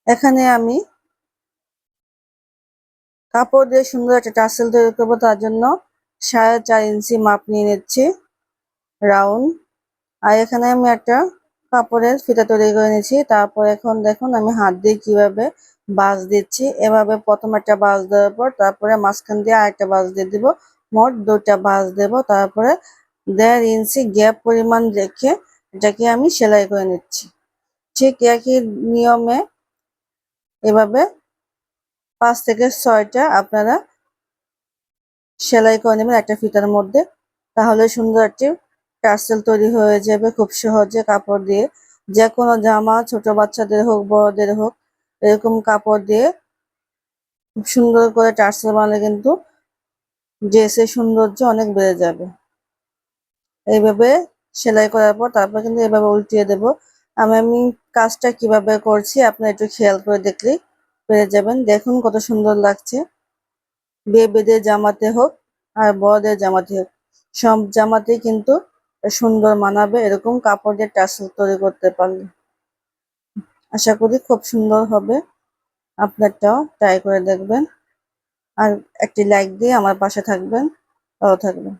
এখানে আমি কাপড় দিয়ে সুন্দর একটা টাসেল তৈরি করবো, তার জন্য 4.5 ইঞ্চি মাপ নিয়ে নিচ্ছি রাউন্ড। আর এখানে আমি একটা কাপড়ের ফিতা তৈরি করে নিয়েছি। তারপর এখন দেখুন আমি হাত দিয়ে কিভাবে বাঁশ দিচ্ছি। এভাবে প্রথম একটা বাঁশ দেওয়ার পর তারপরে মাঝখান দিয়ে আরেকটা বাঁশ দিয়ে দিব, মোট 2টা বাঁশ দেব। তারপরে 1.5 ইঞ্চি গ্যাপ পরিমাণ রেখে এটাকে আমি সেলাই করে নিচ্ছি। ঠিক একই নিয়মে এভাবে 5 থেকে 6টা আপনারা সেলাই করে নেবেন একটা ফিতার মধ্যে। তাহলে সুন্দর একটি টার্সেল তৈরি হয়ে যাবে খুব সহজে কাপড় দিয়ে। যে কোনো জামা, ছোট বাচ্চাদের হোক বড়দের হোক, এরকম কাপড় দিয়ে খুব সুন্দর করে টার্সেল বানালে কিন্তু ড্রেসের সৌন্দর্য অনেক বেড়ে যাবে। এইভাবে সেলাই করার পর তারপর কিন্তু এভাবে উল্টিয়ে দেব। আমি কাজটা কিভাবে করছি আপনারা একটু খেয়াল করে দেখলেই পেরে যাবেন। দেখুন কত সুন্দর লাগছে। বেবিদের জামাতে হোক আর বড়দের জামাতে হোক, সব জামাতেই কিন্তু সুন্দর মানাবে এরকম কাপড় দিয়ে টার্সেল তৈরি করতে পারলে। আশা করি খুব সুন্দর হবে। আপনারটাও ট্রাই করে দেখবেন। আর একটি লাইক দিয়ে আমার পাশে থাকবেন। ভালো থাকবেন।